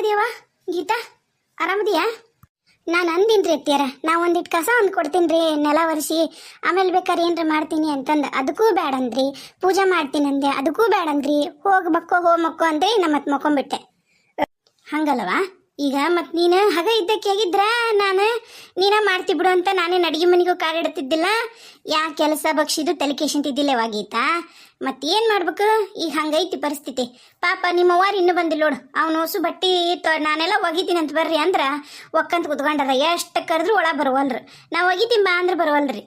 ಹೆಂಗದಿಯವ ಗೀತಾ, ಆರಾಮದಿಯಾ? ನಾನು ಅಂದಿನ್ರಿ ಅತ್ತಿಯಾರ, ನಾ ಒಂದಿಟ್ಟು ಕಸ ಒಂದು ಕೊಡ್ತೀನಿ ರೀ, ನೆಲ ಒರೆಸಿ ಆಮೇಲೆ ಬೇಕಾದ್ರೆ ಏನ್ರ ಮಾಡ್ತೀನಿ ಅಂತಂದು. ಅದಕ್ಕೂ ಬೇಡಂದ್ರಿ. ಪೂಜೆ ಮಾಡ್ತೀನಿ ಅಂದೆ, ಅದಕ್ಕೂ ಬೇಡಂದ್ರಿ. ಹೋಗಿ ಮಕ್ಕೋ ಮಕ್ಕೋ ಅಂದ್ರಿ, ನಾ ಮತ್ತೆ ಮಕ್ಕೊಂಬಿಟ್ಟೆ. ಹಂಗಲ್ವಾ? ಈಗ ಮತ್ತು ನೀನು ಹಾಗೆ ಇದ್ದಕ್ಕೆ ಆಗಿದ್ರ ನಾನು ನೀನ ಮಾಡ್ತಿ ಬಿಡು ಅಂತ ನಾನೇನು ಅಡುಗೆ ಮನೆಗೂ ಕಾಲಿಡ್ತಿದ್ದಿಲ್ಲ, ಯಾ ಕೆಲಸ ಬಗ್ಸಿದು ತಲೆ ಕೆಶಂತಿದ್ದಿಲ್ಲ ಗೀತಾ. ಮತ್ತೇನು ಮಾಡ್ಬೇಕು ಈಗ? ಹಂಗೈತಿ ಪರಿಸ್ಥಿತಿ. ಪಾಪ ನಿಮ್ಮವ್ವಾರು ಇನ್ನೂ ಬಂದಿಲ್ಲ ನೋಡು. ಅವನು ಹೊಸು ಬಟ್ಟೆ ನಾನೆಲ್ಲ ಒಗಿತೀನಿ ಅಂತ ಬರ್ರಿ ಅಂದ್ರೆ ಒಕ್ಕಂತ ಕುತ್ಕೊಂಡಾರ. ಎಷ್ಟು ಕರೆದ್ರೂ ಒಳಗೆ ಬರವಲ್ರಿ. ನಾವು ಒಗಿತೀನಿ ಬಾ ಅಂದ್ರೆ ಬರವಲ್ರಿ.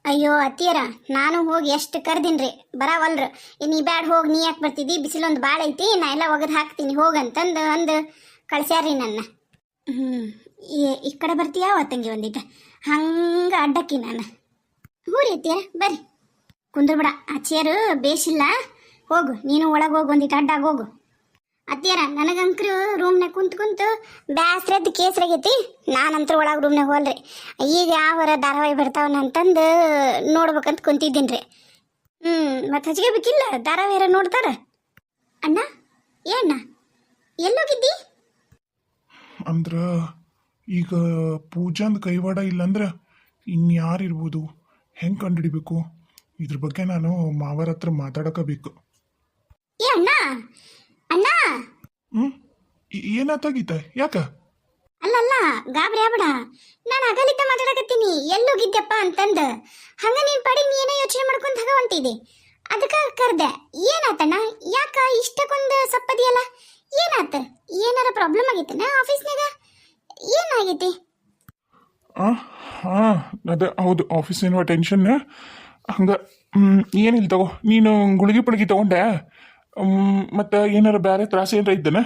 ಅಯ್ಯೋ ಅತ್ತಿಯರ, ನಾನು ಹೋಗಿ ಎಷ್ಟು ಕರ್ದೀನಿ ರೀ, ಬರವಲ್ರು. ನೀ ಬ್ಯಾಡ ಹೋಗಿ, ನೀ ಯಾಕೆ ಬರ್ತಿದ್ದಿ, ಬಿಸಿಲೊಂದು ಭಾಳ ಐತಿ, ನಾ ಎಲ್ಲ ಒಗದು ಹಾಕ್ತೀನಿ ಹೋಗಂತಂದು ಅಂದು ಕಳ್ಸ್ಯಾರ್ರಿ ನನ್ನ. ಈ ಕಡೆ ಬರ್ತೀಯಾ ಅವತ್ತಂಗೆ ಒಂದಿಟ್ಟು ಹಂಗೆ ಅಡ್ಡಕ್ಕಿ ನಾನು. ಹ್ಞೂ ರೀ ಅತ್ತಿಯರ, ಬರ್ರಿ ಕುಂದ್ರ ಬಿಡ. ಆ ಚೇರು ಬೇಸಿಲ್ಲ, ಹೋಗು ನೀನು ಒಳಗೆ ಹೋಗು, ಒಂದಿಟ್ಟು ಅಡ್ಡಾಗ ಹೋಗು. ಅತ್ತಿಯರ, ನನಗಂಕ್ರು ರೂಮ್ನಾಗ ಕುಂತು ಬ್ಯಾಸ್ರದ್ದು ಕೇಸ್ರಾಗೈತಿ. ನಾನಂತೂ ಒಳಗೆ ರೂಮ್ನಾಗ ಹೋಲ್ರಿ. ಈಗ ಯಾವರ ಧಾರಾವಾಹಿ ಬರ್ತಾವನ ಅಂತಂದು ನೋಡ್ಬೇಕಂತ ಕುಂತಿದ್ದೀನಿ ರೀ. ಮತ್ತು ಹಚ್ಕೋಬೇಕಿಲ್ಲ, ಧಾರಾವಾಹಿರ ನೋಡ್ತಾರ. ಅಣ್ಣ ಏಣ್ಣ ಎಲ್ಲೋಗಿದ್ದಿ? ಅಂದ್ರೆ ಈಗ ಪೂಜಾಂದು ಕೈವಾಡ ಇಲ್ಲಾಂದ್ರೆ ಇನ್ಯಾರಿರ್ಬೋದು, ಹೆಂಗೆ ಕಂಡುಹಿಡಿಬೇಕು? ಇದ್ರ ಬಗ್ಗೆ ನಾನು ಮಾವರ ಹತ್ರ ಮಾತಾಡಕಬೇಕು. ಏ ಅಣ್ಣ ಅಣ್ಣ, ಏನಾತಾಗೀತ? ಯಾಕ? ಅಲ್ಲಲ್ಲ ಗಾಬರಿ ಆಗ್ಬೇಡ. ನಾನು ಅಗಲಿತ ಮಾತಾಡಕತ್ತೀನಿ, ಎಲ್ಲೋಗಿದ್ದೆಪ್ಪ ಅಂತಂದು. ಹಂಗ ನೀನ್ ಪಡಿ ನೀನೇ ಯೋಚನೆ ಮಾಡ್ಕೊಂತ ಹಾಗ ಹೊಂಟಿದೆ, ಅದಕ್ಕೆ ಕರ್ದೆ. ಏನಾತಣ್ಣ? ಯಾಕ ಇಷ್ಟಕ್ಕೊಂದು ಸಪ್ಪದಿಯಲ್ಲ? ಏನಾತ? ಏನಾರ ಪ್ರಾಬ್ಲಮ್ ಆಗೈತನ ಆಫೀಸ್ನಾಗ? ಏನಾಗೈತಿ? ಅದೇ ಹೌದು, ಆಫೀಸಿನ ಟೆನ್ಷನ್. ಹಂಗೆ ಏನಿಲ್ಲ ತಗೋ, ನೀನು ಗುಳಿಗೆ ಪಳಗಿ ತಗೊಂಡೆ? ಮತ್ತು ಏನಾರ ಬೇರೆ ತ್ರಾಸ ಏನಾರ ಇದ್ದಾನೆ?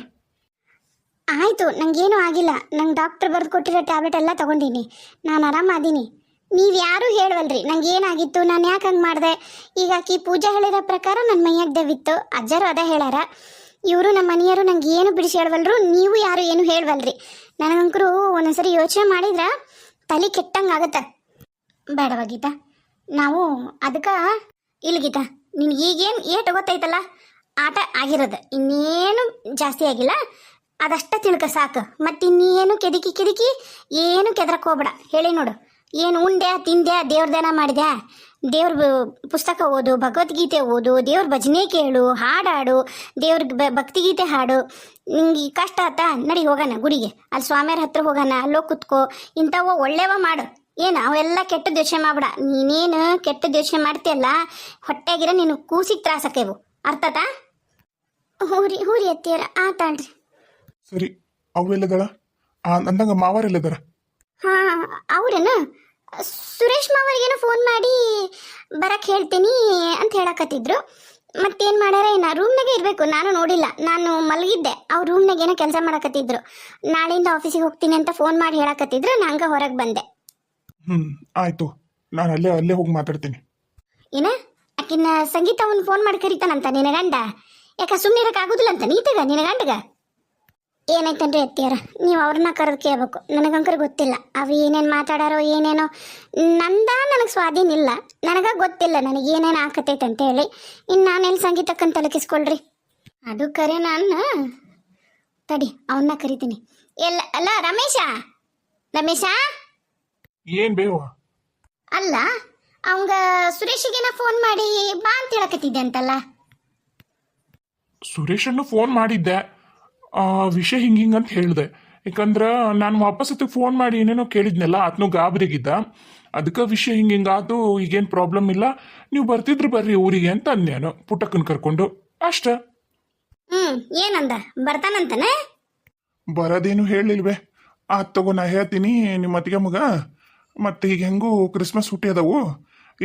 ಆಯಿತು, ನಂಗೇನು ಆಗಿಲ್ಲ. ನಂಗೆ ಡಾಕ್ಟರ್ ಬರೆದು ಕೊಟ್ಟಿರೋ ಟ್ಯಾಬ್ಲೆಟ್ ಎಲ್ಲ ತಗೊಂಡಿನಿ, ನಾನು ಆರಾಮಾದೀನಿ. ನೀವು ಯಾರೂ ಹೇಳವಲ್ರಿ ನಂಗೇನಾಗಿತ್ತು, ನಾನು ಯಾಕೆ ಹಂಗೆ ಮಾಡಿದೆ. ಈಗ ಆಕಿ ಪೂಜೆ ಹೇಳಿರೋ ಪ್ರಕಾರ ನನ್ನ ಮೈಯಾಗ ದೆವ್ವಿತ್ತು, ಅಜ್ಜರು ಅದೇ ಹೇಳ್ಯಾರ. ಇವರು ನಮ್ಮ ಮನೆಯವರು ನಂಗೆ ಏನು ಬಿಡಿಸಿ ಹೇಳ್ವಲ್ರು, ನೀವು ಯಾರು ಏನು ಹೇಳ್ವಲ್ರಿ. ನನಗಂಕರು ಒಂದೊಂದ್ಸರಿ ಯೋಚನೆ ಮಾಡಿದ್ರೆ ತಲೆ ಕೆಟ್ಟಂಗೆ ಆಗತ್ತೆ. ಬೇಡವಾ ಗೀತಾ, ನಾವು ಅದಕ್ಕೆ ಇಲ್ಲ ಗೀತಾ, ನಿನ್ಗೆ ಈಗೇನು ಏಟು ಗೊತ್ತೈತಲ್ಲ, ಆಟ ಆಗಿರೋದು, ಇನ್ನೇನು ಜಾಸ್ತಿ ಆಗಿಲ್ಲ. ಅದಷ್ಟ ತಿಳ್ಕ ಸಾಕು. ಮತ್ತು ಇನ್ನೇನು ಕೆದಕಿ ಏನು ಕೆದರಕ್ಕೆ ಹೋಗ್ಬೇಡ. ಹೇಳಿ ನೋಡು, ಏನು ಉಂಡೆ ತಿಂದೆ, ದೇವ್ರದೇನ ಮಾಡಿದೆ, ದೇವ್ರ ಪುಸ್ತಕ ಓದು, ಭಗವದ್ಗೀತೆ ಓದು, ದೇವ್ರ ಭಜನೆ ಕೇಳು, ಹಾಡಾಡು, ದೇವ್ರ ಭಕ್ತಿಗೀತೆ ಹಾಡು. ನಿಂಗೆ ಕಷ್ಟ ಆತಾ, ನಡಿ ಹೋಗೋಣ ಗುಡಿಗೆ, ಅಲ್ಲಿ ಸ್ವಾಮಿಯರ ಹತ್ರ ಹೋಗೋಣ, ಅಲ್ಲೋಗಿ ಕುತ್ಕೋ. ಇಂಥವು ಒಳ್ಳೆವ ಮಾಡು. ಏನು ಅವೆಲ್ಲ ಕೆಟ್ಟದ್ದು ಯೋಚನೆ ಮಾಡ್ಬೇಡ. ನೀನೇನು ಕೆಟ್ಟದ್ದು ಯೋಚನೆ ಮಾಡ್ತೀಯಲ್ಲ, ಹೊಟ್ಟೆಗಿರ ನೀನು ಕೂಸಿಗೆ ತ್ರಾಸಕ್ಕೇವು, ಅರ್ಥತಾ? ಹೂರಿ ಅತ್ತಿಯರ ಆತಾಳ್ರಿ. ಸರಿ, ಅವೆಲ್ಲದಳ ಅಂದಂಗ ಮಾವಾರೆಲ್ಲದಾರ? ಹಾಂ, ಅವ್ರೇನು ಸುರೇಶ್ ಮಾವರಿಗೇನೋ ಫೋನ್ ಮಾಡಿ ಬರಕ್ಕೆ ಹೇಳ್ತೀನಿ ಅಂತ ಹೇಳಕತ್ತಿದ್ರು. ಮತ್ತೇನು ಮಾಡ್ಯಾರ ಏನ, ರೂಮ್ನಾಗೆ ಇರಬೇಕು. ನಾನು ನೋಡಿಲ್ಲ, ನಾನು ಮಲಗಿದ್ದೆ. ಅವ್ರು ರೂಮ್ನಾಗ ಏನೋ ಕೆಲಸ ಮಾಡಕತ್ತಿದ್ರು. ನಾಳೆಯಿಂದ ಆಫೀಸಿಗೆ ಹೋಗ್ತೀನಿ ಅಂತ ಫೋನ್ ಮಾಡಿ ಹೇಳಕತ್ತಿದ್ರು. ನಂಗೆ ಹೊರಗೆ ಬಂದೆ. ಆಯಿತು, ನಾನು ಅಲ್ಲೇ ಹೋಗಿ ಮಾತಾಡ್ತೀನಿ. ಏನ ಆಕಿನ ಸಂಗೀತ ಅವನು ಫೋನ್ ಮಾಡಿ ಕರೀತಾನಂತ ನಿನ್ನ ಗಂಡ? ಯಾಕೆ ಸುಮ್ಮನೆ ಇರೋಕ್ಕಾಗೋದಿಲ್ಲ ಅಂತ ನೀತಗ ನಿನ್ನ ಗಂಡಗ? ಏನಾಯ್ತನ್ರಿ ಅತ್ತಿಯಾರ, ನೀವು ಅವ್ರನ್ನ ಕರೆದು ಕೇಳ್ಬೇಕು. ನನಗಂಕರ್ ಗೊತ್ತಿಲ್ಲ ಅವು ಏನೇನು ಮಾತಾಡಾರೋ ಏನೇನೋ. ನನಗೆ ಸ್ವಾಧೀನ ಇಲ್ಲ, ನನಗೆ ಗೊತ್ತಿಲ್ಲ ನನಗೆ ಏನೇನು ಆಕತೈತೆ ಅಂತೇಳಿ. ಇನ್ನು ನಾನೆಲ್ಲಿ ಸಂಗೀತಕ್ಕಂತ ತಲಕಿಸ್ಕೊಳ್ರಿ. ಅದು ಕರೆ, ನಾನು ತಡಿ ಅವನ್ನ ಕರಿತೀನಿ. ಅಲ್ಲ ರಮೇಶ ಏನ್ ಬೇವ? ಅಲ್ಲ ಅವಂಗ ಸುರೇಶಿಗೇನ ಫೋನ್ ಮಾಡಿ ಬಾ ಅಂತ ಹೇಳಕತ್ತಿದ್ದೆ ಅಂತಲ್ಲ? ಸುರೇಶನ್ನು ಫೋನ್ ಮಾಡಿದ್ದೆ, ವಿಷಯ ಹಿಂಗಿಂಗ್ ಅಂತ ಹೇಳಿದೆ. ಯಾಕಂದ್ರೆ ನಾನು ವಾಪಸ್ ಫೋನ್ ಮಾಡಿ ಏನೇನೋ ಕೇಳಿದ್ನಲ್ಲ, ಆತನು ಗಾಬರಿಗಿದ್ದ. ಅದಕ್ಕೆ ವಿಷಯ ಹಿಂಗಾತು, ಈಗೇನು ಪ್ರಾಬ್ಲಮ್ ಇಲ್ಲ, ನೀವು ಬರ್ತಿದ್ರು ಬರ್ರಿ ಊರಿಗೆ ಅಂತ ಅಂದ್ಯಾನು, ಪುಟ್ಟಕ್ಕನ್ ಕರ್ಕೊಂಡು ಅಷ್ಟ. ಏನಂದ? ಬರ್ತಾನಂತಾನೆ? ಬರೋದೇನು ಹೇಳಿಲ್ವೇ. ತಗೋ, ನಾ ಹೇಳ್ತೀನಿ ನಿಮ್ಮ ಅತ್ತಿಗೆ ಮಗ. ಮತ್ತೆ ಈಗ ಹೆಂಗೂ ಕ್ರಿಸ್ಮಸ್ ಹುಟ್ಟಿ ಅದಾವು,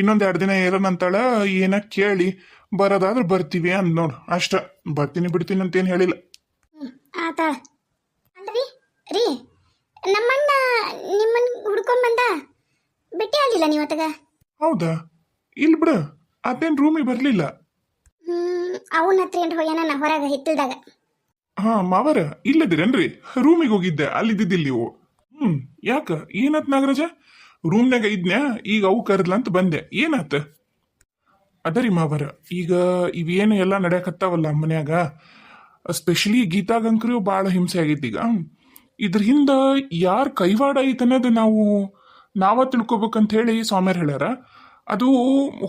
ಇನ್ನೊಂದು 2 ದಿನ ಇರೋಣಂತಾಳ. ಏನ ಕೇಳಿ ಬರೋದಾದ್ರೆ ಬರ್ತೀವಿ ಅಂದ್ ನೋಡು ಅಷ್ಟ. ಬರ್ತೀನಿ ಬಿಡ್ತೀನಿ ಅಂತೇನು ಹೇಳಿಲ್ಲ. ಆತ ಅಲ್ರಿ ರೀ, ನಮ್ಮಣ್ಣ ನಿಮ್ಮನ್ನ ಹುಡ್ಕೊಂಬಂದ, ಭೇಟಿ ಆಗಲಿಲ್ಲ ನೀವತ್ತಾಗ? ಹೌದಾ? ಇಲ್ಲಿ ಬಿಡು, ಅದೇನು ರೂಮಿಗೆ ಬರಲಿಲ್ಲ. ಅವನ ಹತ್ರ ಏನು ಹೋಗ್ಯಾನ ಹೊರಗೆ ಹಿತ್ತಲ್ದಾಗ. ಮಾವರ ಇಲ್ಲದಿರೇನ್ರಿ? ರೂಮಿಗೆ ಹೋಗಿದ್ದೆ, ಅಲ್ಲಿದ್ದಿದ್ದಿಲ್ಲ ನೀವು. ಯಾಕ ಏನಾತ್ ನಾಗರಾಜ? ರೂಮ್ನಾಗ ಇದ್ನ್ಯಾ, ಈಗ ಅವು ಕರೆದ್ಲಂತ ಬಂದೆ. ಏನಾತ? ಅದರಿ ಮಾವರ, ಈಗ ಇವೇನು ಎಲ್ಲ ನಡೆಯಕತ್ತಾವಲ್ಲ ಮನ್ಯಾಗ, ಸ್ಪೆಷಲಿ ಗೀತಾಗಂಕ್ರಿಯು ಭಾಳ ಹಿಂಸೆ ಆಗೈತಿ ಈಗ. ಇದ್ರ ಹಿಂದ ಯಾರ ಕೈವಾಡ ಐತೆ ಅನ್ನೋದು ನಾವ ತಿಳ್ಕೊಬೇಕಂತ ಹೇಳಿ ಸ್ವಾಮ್ಯಾರು ಹೇಳ್ಯಾರ. ಅದು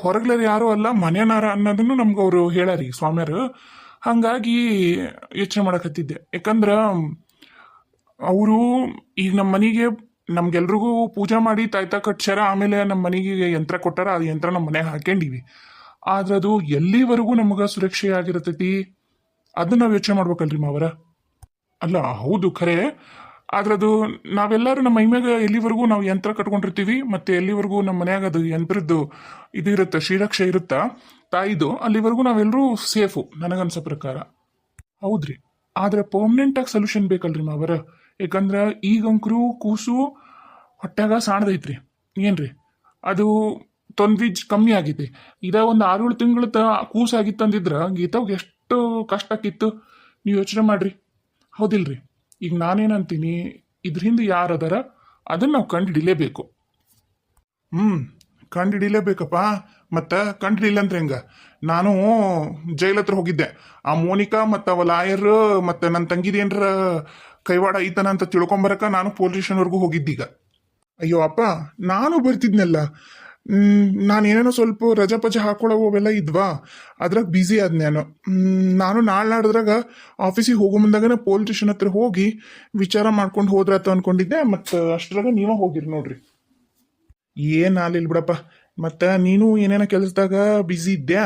ಹೊರಗ್ಲರ ಯಾರು ಅಲ್ಲ ಮನೆನಾರ ಅನ್ನೋದನ್ನು ನಮ್ಗೆ ಅವರು ಹೇಳ್ಯಾರಿ ಸ್ವಾಮ್ಯಾರು. ಹಂಗಾಗಿ ಯೋಚನೆ ಮಾಡಕತ್ತಿದ್ದೆ. ಯಾಕಂದ್ರ ಅವರು ಈಗ ನಮ್ಮ ಮನೆಗೆ ನಮ್ಗೆಲ್ರಿಗೂ ಪೂಜಾ ಮಾಡಿ ತಾಯ್ತಾ ಕಟ್ಸ್ಯಾರ. ಆಮೇಲೆ ನಮ್ಮ ಮನೆಗೆ ಯಂತ್ರ ಕೊಟ್ಟಾರ. ಆ ಯಂತ್ರ ನಮ್ಮ ಮನೆಗೆ ಹಾಕೊಂಡಿವಿ. ಆದ್ರೆ ಅದು ಎಲ್ಲಿವರೆಗೂ ನಮಗೆ ಸುರಕ್ಷೆ ಆಗಿರತೈತಿ ಅದನ್ನ ನಾವು ಯೋಚನೆ ಮಾಡ್ಬೇಕಲ್ರಿ ಮಾವರ. ಅಲ್ಲ ಹೌದು ಖರೆ. ಆದ್ರೆ ಅದು ನಾವೆಲ್ಲರೂ ನಮ್ಮ ಮೈಮ್ಯಾಗ ಎಲ್ಲಿವರೆಗೂ ನಾವು ಯಂತ್ರ ಕಟ್ಕೊಂಡಿರ್ತೀವಿ ಮತ್ತೆ ಎಲ್ಲಿವರೆಗೂ ನಮ್ಮ ಮನ್ಯಾಗ ಅದು ಯಂತ್ರದ್ದು ಇದು ಇರುತ್ತೆ, ಶ್ರೀರಕ್ಷೆ ಇರುತ್ತಾ ತಾಯಿದು, ಅಲ್ಲಿವರೆಗೂ ನಾವೆಲ್ಲರೂ ಸೇಫು ನನಗನ್ಸೋ ಪ್ರಕಾರ. ಹೌದ್ರಿ. ಆದ್ರೆ ಪರ್ಮನೆಂಟ್ ಆಗಿ ಸೊಲ್ಯೂಷನ್ ಬೇಕಲ್ರಿ ಮಾವರ. ಯಾಕಂದ್ರ ಈಗಂಕ್ರೂ ಕೂಸು ಹೊಟ್ಯಾಗ ಸಾಣದೈತ್ರಿ. ಏನ್ರಿ ಅದು ತೊಂದ್ರೆ ಕಮ್ಮಿ ಆಗೈತಿ. ಇದ ಒಂದು 6-7 ತಿಂಗಳ ಕೂಸಾಗಿತ್ತಂದಿದ್ರ ಗೀತಾವ್ಗೆ ಎಷ್ಟು ಕಷ್ಟ ಆಕಿತ್ತು ನೀವು ಯೋಚನೆ ಮಾಡ್ರಿ. ಹೌದಿಲ್ರಿ? ಈಗ ನಾನೇನಂತೀನಿ, ಇದ್ರ ಹಿಂದೆ ಯಾರದಾರ ಅದನ್ನ ನಾವು ಕಂಡುಹಿಡಿಲೇಬೇಕು. ಕಂಡುಹಿಡಿಲೇಬೇಕಪ್ಪ. ಮತ್ತೆ ಕಂಡುಹಿಡಿಲ್ಲ ಅಂದ್ರೆ ಹೆಂಗ? ನಾನು ಜೈಲ್ ಹತ್ರ ಹೋಗಿದ್ದೆ. ಆ ಮೋನಿಕಾ ಮತ್ತು ಅವ ಲಾಯರ್ ಮತ್ತೆ ನನ್ನ ತಂಗಿದೇನ್ರ ಕೈವಾಡ ಐತನ ಅಂತ ತಿಳ್ಕೊಂಬರಕ ನಾನು ಪೊಲೀಸ್ ಸ್ಟೇಷನ್ವರೆಗೂ ಹೋಗಿದ್ದೀಗ. ಅಯ್ಯೋ ಅಪ್ಪ, ನಾನು ಬರ್ತಿದ್ನಲ್ಲ. ನಾನೇನೇನೋ ಸ್ವಲ್ಪ ರಜಾ ಪಜಾ ಹಾಕೊಳ್ಳೋ ಅವೆಲ್ಲ ಇದ್ವಾ, ಅದ್ರಾಗ ಬ್ಯುಸಿ ಆದ್ ನಾನು ನಾಳೆ ನಾಡ್ದ್ರಾಗ ಆಫೀಸಿಗೆ ಹೋಗೋ ಮುಂದಾಗನ ಪೊಲೀಸ್ ಸ್ಟೇಷನ್ ಹತ್ರ ಹೋಗಿ ವಿಚಾರ ಮಾಡ್ಕೊಂಡು ಹೋದ್ರಾತ ಅನ್ಕೊಂಡಿದ್ದೆ. ಮತ್ತು ಅಷ್ಟ್ರಾಗ ನೀವ ಹೋಗಿರಿ ನೋಡ್ರಿ. ಏನ್ ಆಲಿಲ್ ಬಿಡಪ್ಪ. ಮತ್ತು ನೀನು ಏನೇನೋ ಕೆಲಸದಾಗ ಬ್ಯುಸಿ ಇದ್ದ್ಯಾ.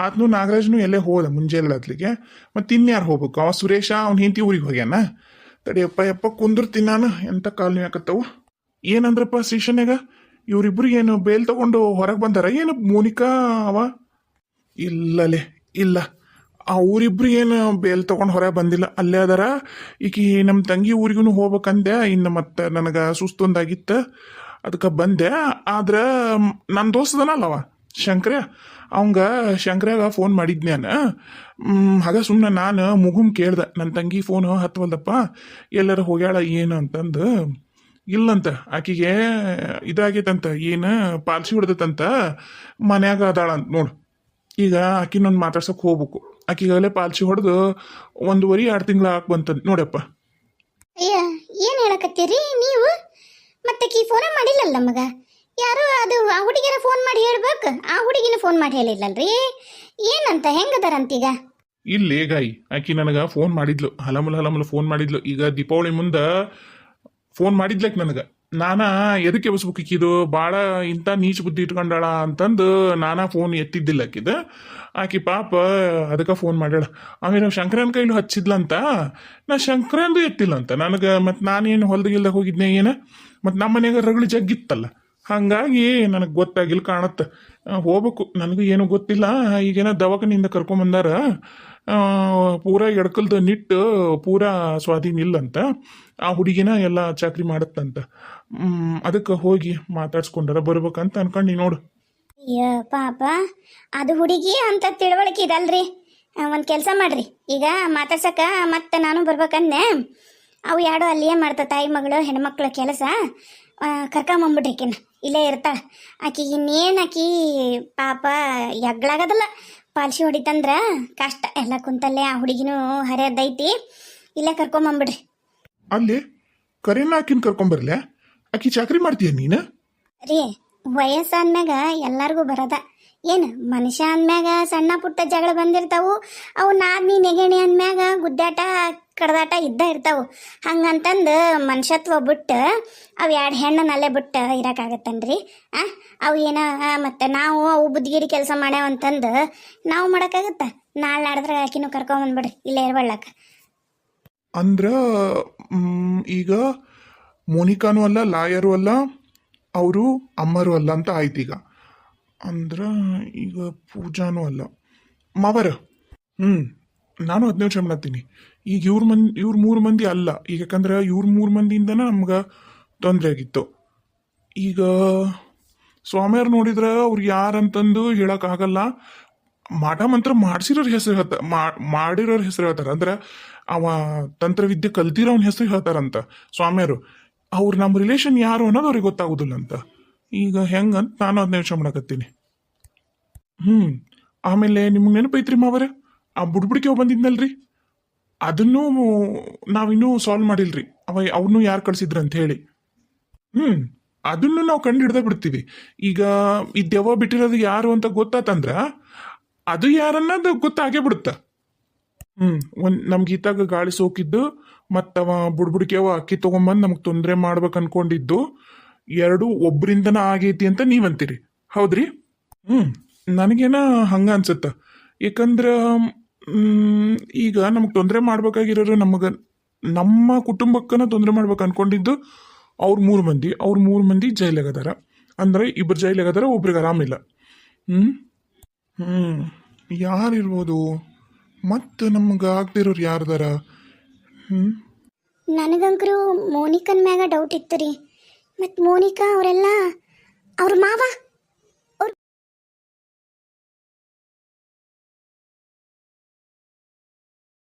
ಆತ್ನು ನಾಗರಾಜ್ನು ಎಲ್ಲೇ ಹೋದ ಮುಂಜಾನೆ ಅತ್ಲಿಗೆ. ಮತ್ತು ಇನ್ಯಾರು ಹೋಗ್ಬೇಕು? ಅವ ಸುರೇಶ ಅವ್ನ ಹೆಂಡತಿ ಊರಿಗೆ ಹೋಗ್ಯಾನ. ತಡಿಯಪ್ಪ ಕುಂದಿರ್ತೀನಿ ನಾನು. ಎಂತ ಕಾಲು ಯಾಕತ್ತವು. ಏನಂದ್ರಪ್ಪ ಸ್ಟೇಷನ್ಯಾಗ ಇವ್ರಿಬ್ರು ಏನು ಬೇಲ್ ತಗೊಂಡು ಹೊರಗೆ ಬಂದಾರ ಏನು? ಮೋನಿಕಾ ಅವ ಇಲ್ಲಲೇ ಇಲ್ಲ. ಅವರಿಬ್ರು ಏನು ಬೇಲ್ ತಗೊಂಡು ಹೊರಗೆ ಬಂದಿಲ್ಲ, ಅಲ್ಲೇ ಅದಾರ. ಈಕಿ ನಮ್ಮ ತಂಗಿ ಊರಿಗೂ ಹೋಗ್ಬೇಕಂದೆ. ಇನ್ನು ಮತ್ತೆ ನನಗೆ ಸುಸ್ತೊಂದಾಗಿತ್ತು, ಅದಕ್ಕೆ ಬಂದೆ. ಆದ್ರೆ ನನ್ನ ದೋಸ್ತದನಲ್ಲವ ಶಂಕ್ರ, ಅವಂಗ ಶಂಕ್ರ್ಯಾಗ ಫೋನ್ ಮಾಡಿದ್ನ್ಯಾನ. ಹಾಗ ಸುಮ್ಮನೆ ನಾನು ಮುಗುಮ್ ಕೇಳ್ದೆ, ನನ್ನ ತಂಗಿ ಫೋನು ಹತ್ವಲ್ದಪ್ಪ, ಎಲ್ಲರ ಹೋಗ್ಯಾಳ ಏನು ಅಂತಂದು. ಇಲ್ಲಂತ, ಆಕಿಗೆ ಇದಾಗೈತಂತ, ಏನು ಪಾಲ್ಸಿ ಹೊಡೆದತ್ತಂತ, ಮನ್ಯಾಗ ಅದಾಳ ಅಂತ ನೋಡು. ಈಗ ಆಕಿನೊಂದು ಮಾತಾಡ್ಸಕ್ಕೆ ಹೋಗ್ಬೇಕು. ಆಕಿಗಾಗಲೇ ಪಾಲ್ಸಿ ಹೊಡೆದು 1.5-2 ತಿಂಗಳ ಬಂತಂತ ನೋಡಪ್ಪ. ಅಯ್ಯ, ಏನು ಹೇಳಕತ್ತೀರಿ ನೀವು? ಮತ್ತೆ ಕಿ ಫೋನ ಮಾಡಿಲ್ಲಲ್ಲ ಮಗ. ಯಾರು ಅದು ಆ ಹುಡುಗಿಯರ ಫೋನ್ ಮಾಡಿ ಹೇಳ್ಬೇಕು. ಆ ಹುಡುಗಿನ ಫೋನ್ ಮಾಡಿ ಹೇಳಿಲ್ಲಲ್ರಿ. ಏನಂತ ಹೆಂಗದಾರಂತೀಗ? ಇಲ್ಲಿ ಗಾಯಿ ಆಕಿ ನನಗೆ ಫೋನ್ ಮಾಡಿದ್ಲು, ಹಲಮುಲ ಫೋನ್ ಮಾಡಿದ್ಲು. ಈಗ ದೀಪಾವಳಿ ಮುಂದೆ ಫೋನ್ ಮಾಡಿದ್ಲಕ್ ನನಗೆ. ನಾನಾ ಎದಕ್ಕೆ ಎಬ್ಸ್ಬೇಕು ಈಕಿದು ಭಾಳ ಇಂಥ ನೀಚ ಬುದ್ಧಿ ಇಟ್ಕೊಂಡಾಳ ಅಂತಂದು ನಾನಾ ಫೋನ್ ಎತ್ತಿದ್ದಿಲ್ಲ ಆಕಿದ. ಆಕಿ ಪಾಪ ಅದಕ್ಕೆ ಫೋನ್ ಮಾಡ್ಯಾಳ. ಆಮೇಲೆ ಶಂಕರನ ಕೈಲೂ ಹಚ್ಚಿದ್ಲಂತ. ನಾ ಶಂಕರಂದು ಎತ್ತಿಲ್ಲಂತ ನನಗೆ. ಮತ್ತು ನಾನೇನು ಹೊಲ್ದಗಿಲ್ದಾಗ ಹೋಗಿದ್ನೆ ಏನು, ಮತ್ತು ನಮ್ಮ ಮನೆಯಾಗ ರಗಳಿ ಜಗ್ಗಿತ್ತಲ್ಲ, ಹಾಗಾಗಿ ನನಗೆ ಗೊತ್ತಾಗಿಲ್ಲ ಕಾಣುತ್ತೆ. ಹೋಗ್ಬೇಕು. ನನಗೂ ಏನೂ ಗೊತ್ತಿಲ್ಲ. ಈಗೇನೋ ದವಾಖಾನಿಂದ ಕರ್ಕೊಂಬಂದಾರ. ಪೂರಾ ಎಡ್ಕಲ್ದ ನಿಟ್ಟು ಪೂರಾ ಸ್ವಾಧೀನ ಇಲ್ಲಂತ. ಆ ಹುಡುಗಿನ ಎಲ್ಲ ಚಾಕ್ರಿ ಮಾಡತ್ತಂತ. ಅದಕ್ಕೆ ಹೋಗಿ ಮಾತಾಡ್ಸ್ಕೊಂಡಾರ ಬರ್ಬೇಕಂತ ಅನ್ಕೊಂಡು ನೋಡು. ಅಯ್ಯ ಪಾಪ, ಅದು ಹುಡುಗಿ ಅಂತ ತಿಳುವಳಿಕೆ ಇದಲ್ರಿ. ಒಂದು ಕೆಲಸ ಮಾಡ್ರಿ, ಈಗ ಮಾತಾಡ್ಸಕ್ಕ ಮತ್ತೆ ನಾನು ಬರ್ಬೇಕಂದೆ. ಅವು ಎರಡು ಅಲ್ಲಿಯೇ ಮಾಡ್ತಾ ತಾಯಿ ಮಗಳು ಹೆಣ್ಮಕ್ಳ ಕೆಲಸ. ಕರ್ಕೊಂಬಂಬಿಡ್ರಿ ಆಕಿನ, ಇಲ್ಲೇ ಇರ್ತಾಳೆ. ಆಕಿಗೆ ಇನ್ನೇನು ಆಕಿ ಪಾಪ ಎಗ್ಳಾಗದಲ್ಲ. ಪಾಲ್ಸಿ ಹೊಡಿತಂದ್ರ ಕಷ್ಟ ಎಲ್ಲ ಕುಂತಲ್ಲೇ. ಆ ಹುಡುಗಿನೂ ಹರಿಯದೈತಿ. ಇಲ್ಲೇ ಕರ್ಕೊಂಬಂಬಿಡ್ರಿ. ಅಲ್ಲಿ ಕರೆನ ಆಕಿನ ಕರ್ಕೊಂಬರ್ಲೆ? ಆಕಿ ಚಾಕ್ರಿ ಮಾಡ್ತೀಯ ನೀನು? ರೀ, ವಯಸ್ಸಾದ್ಮ್ಯಾಗ ಎಲ್ಲರಿಗೂ ಬರದ ಏನು, ಮನುಷ್ಯ ಅಂದ್ಮ್ಯಾಗ ಸಣ್ಣ ಪುಟ್ಟ ಜಗಳ ಬಂದಿರ್ತಾವು. ಅವು ನಾದ್ನಿ ನೆಗಣಿ ಅಂದ್ಮ್ಯಾಗ ಗುದ್ದಾಟ ಕಡ್ದಾಟ ಇದ್ದ ಇರ್ತಾವು. ಹಂಗಂತಂದು ಮನುಷ್ಯತ್ವ ಬಿಟ್ಟು ಅವು 2 ಹೆಣ್ಣನಲ್ಲೇ ಬಿಟ್ಟು ಇರೋಕ್ಕಾಗತ್ತನ್ರಿ? ಅವು ಏನೋ ಮತ್ತು ನಾವು ಅವು ಬುದ್ಧಿಗಿರಿ ಕೆಲಸ ಮಾಡ್ಯಾವಂತಂದು ನಾವು ಮಾಡೋಕ್ಕಾಗತ್ತ? ನಾಳೆ ನಾಡಿದ್ರೆ ಆಕಿನೂ ಕರ್ಕೊಂಬಂದ್ಬಿಡ್ರಿ, ಇಲ್ಲೇ ಇರ್ಬಳ್ಳಕ. ಅಂದ್ರ ಈಗ ಮೋನಿಕಾನೂ ಅಲ್ಲ, ಲಾಯರು ಅಲ್ಲ, ಅವರು ಅಮ್ಮರು ಅಲ್ಲ ಅಂತ ಆಯ್ತೀಗ. ಅಂದ್ರ ಈಗ ಪೂಜಾನೂ ಅಲ್ಲ ಮಾವರ. ನಾನು 15 ನಿಮಿಷ ಮಾಡತ್ತೀನಿ. ಈಗ ಇವ್ರ 3 ಮಂದಿ ಅಲ್ಲ ಈಗ, ಯಾಕಂದ್ರೆ ಇವ್ರ 3 ಮಂದಿಯಿಂದನ ನಮ್ಗೆ ತೊಂದರೆ ಆಗಿತ್ತು. ಈಗ ಸ್ವಾಮಿಯವ್ರು ನೋಡಿದ್ರೆ ಅವ್ರು ಯಾರಂತಂದು ಹೇಳೋಕ್ಕಾಗಲ್ಲ. ಮಾಟ ಮಂತ್ರ ಮಾಡಿಸಿರೋರ ಹೆಸರು ಮಾಡಿರೋರ ಹೆಸರು ಹೇಳ್ತಾರೆ. ಅಂದ್ರೆ ಅವ ತಂತ್ರವಿದ್ಯೆ ಕಲ್ತಿರೋನ ಹೆಸರು ಹೇಳ್ತಾರಂತ ಸ್ವಾಮಿಯವರು. ಅವ್ರು ನಮ್ಮ ರಿಲೇಷನ್ ಯಾರು ಅನ್ನೋದು ಅವ್ರಿಗೆ ಗೊತ್ತಾಗೋದಿಲ್ಲ ಅಂತ. ಈಗ ಹೆಂಗಂತ ನಾನು 15 ನಿಮಿಷ ಮಾಡಕತ್ತೀನಿ. ಆಮೇಲೆ ನಿಮ್ಗೆ ನೆನಪೈತ್ರಿ ಮಾವರ, ಆ ಬುಡ್ಬುಡಿಕೆ ಬಂದಿದ್ನಲ್ರಿ, ಅದನ್ನು ನಾವಿನ್ನೂ ಸಾಲ್ವ್ ಮಾಡಿಲ್ರಿ ಅವನು ಯಾರು ಕಳ್ಸಿದ್ರು ಅಂತ ಹೇಳಿ. ಅದನ್ನು ನಾವು ಕಂಡು ಹಿಡ್ದ ಬಿಡ್ತೀವಿ. ಈಗ ಈ ದೆವ್ವ ಬಿಟ್ಟಿರೋದು ಯಾರು ಅಂತ ಗೊತ್ತಾತಂದ್ರ ಅದು ಯಾರನ್ನದು ಗೊತ್ತಾಗೇ ಬಿಡುತ್ತ. ನಮ್ಗೆ ಈತಾಗ ಗಾಳಿ ಸೋಕಿದ್ದು ಮತ್ತವ ಬುಡ್ಬುಡಿಕೆವ ಅಕ್ಕಿ ತಗೊಂಬಂದು ನಮ್ಗೆ ತೊಂದರೆ ಮಾಡ್ಬೇಕು ಅನ್ಕೊಂಡಿದ್ದು ಎರಡು ಒಬ್ರಿಂದನ ಆಗೈತಿ ಅಂತ ನೀವಂತೀರಿ, ಹೌದ್ರಿ? ನನಗೇನ ಹಂಗ ಅನ್ಸತ್ತ. ಯಾಕಂದ್ರ ಈಗ ನಮ್ಗೆ ತೊಂದರೆ ಮಾಡ್ಬೇಕಾಗಿರೋರು ನಮ್ಮ ಕುಟುಂಬಕ್ಕನ ತೊಂದರೆ ಮಾಡ್ಬೇಕು ಅನ್ಕೊಂಡಿದ್ದು ಅವ್ರ ಮೂರು ಮಂದಿ ಜೈಲಾಗದಾರ. ಅಂದ್ರೆ ಇಬ್ರು ಜೈಲಾಗದಾರ, ಒಬ್ರಿಗೆ ಆರಾಮಿಲ್ಲ. ಯಾರಿರ್ಬೋದು? ಮತ್ತೆ ನಮ್ಗೆ ಆಗ್ದಿರೋರು ಯಾರ್ದಾರ? ನನಗಂಕರು ಮೋನಿಕನ್ ಮ್ಯಾಗ ಡೌಟ್ ಇತ್ತು ರೀ. ಮತ್ತು ಮೋನಿಕಾ ಅವರೆಲ್ಲ ಅವ್ರ ಮಾವ